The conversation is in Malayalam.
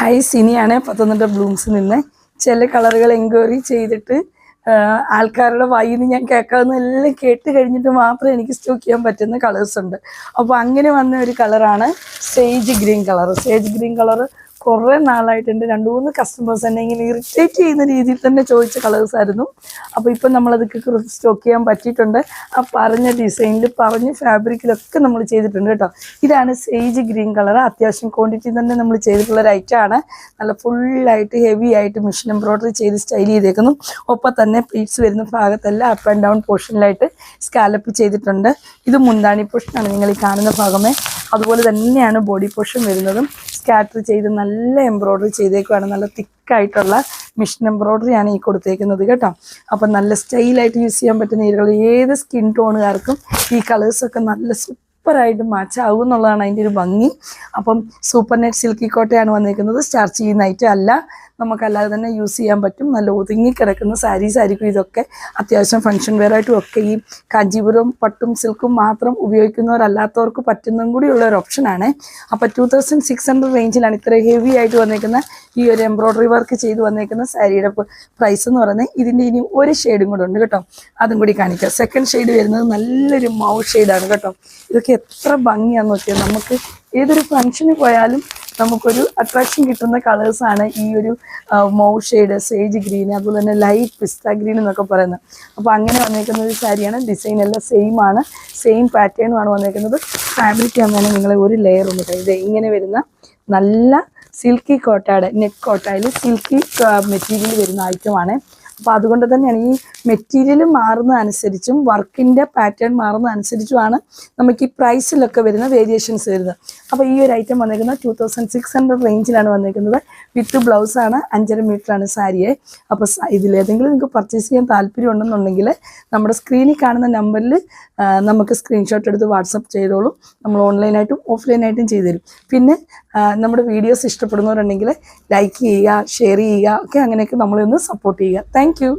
ഹൈ സിനിയാണ് പത്തനംതിട്ട ബ്ലൂംസിൽ നിന്ന് ചില കളറുകൾ എൻക്വയറി ചെയ്തിട്ട് ആൾക്കാരുടെ വായിൽ നിന്ന് ഞാൻ കേൾക്കാവുന്നതെല്ലാം കേട്ട് കഴിഞ്ഞിട്ട് മാത്രമേ എനിക്ക് സ്റ്റോക്ക് ചെയ്യാൻ പറ്റുന്ന കളേഴ്സ് ഉണ്ട്. അപ്പോൾ അങ്ങനെ വന്ന ഒരു കളറാണ് sage green colour. Sage green colour കുറേ നാളായിട്ടുണ്ട്. 2-3 കസ്റ്റമേഴ്സ് തന്നെ ഇങ്ങനെ ഇറിറ്റേറ്റ് ചെയ്യുന്ന രീതിയിൽ തന്നെ ചോദിച്ച കളേഴ്സ് ആയിരുന്നു. അപ്പോൾ ഇപ്പം നമ്മളതൊക്കെ സ്റ്റോക്ക് ചെയ്യാൻ പറ്റിയിട്ടുണ്ട്. ആ പറഞ്ഞ ഡിസൈനിൽ പറഞ്ഞ ഫാബ്രിക്കിലൊക്കെ നമ്മൾ ചെയ്തിട്ടുണ്ട് കേട്ടോ. ഇതാണ് സേജ് ഗ്രീൻ കളർ. അത്യാവശ്യം ക്വാണ്ടിറ്റി തന്നെ നമ്മൾ ചെയ്തിട്ടുള്ള ഒരു ഐറ്റമാണ്. നല്ല ഫുള്ളായിട്ട് ഹെവി ആയിട്ട് മെഷീൻ എംബ്രോയ്ഡറി ചെയ്ത് സ്റ്റൈൽ ചെയ്തേക്കുന്നു. ഒപ്പം തന്നെ പ്ലീറ്റ്സ് വരുന്ന ഭാഗത്തെല്ലാം അപ്പ് ആൻഡ് ഡൗൺ പോർഷനിലായിട്ട് സ്കാലപ്പ് ചെയ്തിട്ടുണ്ട്. ഇത് മുന്താണി പോർഷനാണ് നിങ്ങൾ ഈ കാണുന്ന ഭാഗമേ. അതുപോലെ തന്നെയാണ് ബോഡി പോർഷൻ വരുന്നതും. സ്കാറ്റർ ചെയ്ത് നല്ല എംബ്രോയ്ഡറി ചെയ്തേക്കുവാണ്. നല്ല തിക്കായിട്ടുള്ള മിഷൻ എംബ്രോയ്ഡറിയാണ് ഈ കൊടുത്തേക്കുന്നത് കേട്ടോ. അപ്പം നല്ല സ്റ്റൈലായിട്ട് യൂസ് ചെയ്യാൻ പറ്റുന്ന ഏത് സ്കിൻ ടോണുകാർക്കും ഈ കളേഴ്സൊക്കെ നല്ല സൂപ്പറായിട്ട് മാച്ചാവും എന്നുള്ളതാണ് അതിൻ്റെ ഒരു ഭംഗി. അപ്പം സൂപ്പർ നെറ്റ് സിൽക്കി കോട്ടയാണ് വന്നിരിക്കുന്നത്. സ്റ്റാർച്ച് ചെയ്യുന്ന ഐറ്റം അല്ല, നമുക്കല്ലാതെ തന്നെ യൂസ് ചെയ്യാൻ പറ്റും. നല്ല ഒതുങ്ങിക്കിടക്കുന്ന സാരീസ് ആയിരിക്കും ഇതൊക്കെ. അത്യാവശ്യം ഫംഗ്ഷൻ വെയർ ആയിട്ടും ഒക്കെ ഈ കാഞ്ചീപുരം പട്ടും സിൽക്കും മാത്രം ഉപയോഗിക്കുന്നവരല്ലാത്തവർക്ക് പറ്റുന്നതും കൂടിയുള്ള ഒരു ഓപ്ഷനാണ്. അപ്പോൾ 2600 റേഞ്ചിലാണ് ഇത്ര ഹെവി ആയിട്ട് വന്നേക്കുന്ന ഈ ഒരു എംബ്രോയ്ഡറി വർക്ക് ചെയ്ത് വന്നേക്കുന്ന സാരിയുടെ പ്രൈസ് എന്ന് പറയുന്നത്. ഇതിൻ്റെ ഇനി ഒരു ഷെയ്ഡും കൂടെ ഉണ്ട് കേട്ടോ, അതും കൂടി കാണിക്കാം. സെക്കൻഡ് ഷെയ്ഡ് വരുന്നത് നല്ലൊരു മൗ ഷെയ്ഡാണ് കേട്ടോ. ഇതൊക്കെ എത്ര ഭംഗിയാണെന്ന് നോക്കിയാൽ നമുക്ക് ഏതൊരു ഫംഗ്ഷന് പോയാലും നമുക്കൊരു അട്രാക്ഷൻ കിട്ടുന്ന കളേഴ്സാണ് ഈ ഒരു മൗ ഷെയ്ഡ്, സേജ് ഗ്രീൻ, അതുപോലെ തന്നെ ലൈറ്റ് പിസ്ത ഗ്രീൻ എന്നൊക്കെ പറയുന്നത്. അപ്പോൾ അങ്ങനെ വന്നേക്കുന്ന ഒരു സാരിയാണ്. ഡിസൈൻ എല്ലാം സെയിം ആണ്, സെയിം പാറ്റേണുമാണ് വന്നേക്കുന്നത്. ഫാബ്രിക് അങ്ങനെ നിങ്ങൾ ഒരു ലെയർ ഉണ്ട്. ഇത് ഇങ്ങനെ വരുന്ന നല്ല സിൽക്കി കോട്ടയുടെ നെറ്റ് കോട്ടയിൽ സിൽക്കി മെറ്റീരിയൽ വരുന്ന ഐറ്റമാണ്. അപ്പോൾ അതുകൊണ്ട് തന്നെയാണ് ഈ മെറ്റീരിയൽ മാറുന്ന അനുസരിച്ചും വർക്കിൻ്റെ പാറ്റേൺ മാറുന്ന അനുസരിച്ചുമാണ് നമുക്ക് ഈ പ്രൈസിലൊക്കെ വരുന്ന വേരിയേഷൻസ് വരുന്നത്. അപ്പോൾ ഈ ഒരു ഐറ്റം വന്നിരിക്കുന്നത് 2600 റേഞ്ചിലാണ് വന്നിരിക്കുന്നത്. വിത്ത് ബ്ലൗസാണ്. 5.5 മീറ്ററാണ് സാരിയെ. അപ്പോൾ ഇതിലേതെങ്കിലും നിങ്ങൾക്ക് പർച്ചേസ് ചെയ്യാൻ താല്പര്യം ഉണ്ടെന്നുണ്ടെങ്കിൽ നമ്മുടെ സ്ക്രീനിൽ കാണുന്ന നമ്പറിൽ നമുക്ക് സ്ക്രീൻഷോട്ട് എടുത്ത് വാട്സപ്പ് ചെയ്തോളൂ. നമ്മൾ ഓൺലൈനായിട്ടും ഓഫ്ലൈനായിട്ടും ചെയ്തു തരും. പിന്നെ നമ്മുടെ വീഡിയോസ് ഇഷ്ടപ്പെടുന്നവരുണ്ടെങ്കിൽ ലൈക്ക് ചെയ്യുക, ഷെയർ ചെയ്യുക, ഒക്കെ അങ്ങനെയൊക്കെ നമ്മളെ ഒന്ന് സപ്പോർട്ട് ചെയ്യുക. Thank you.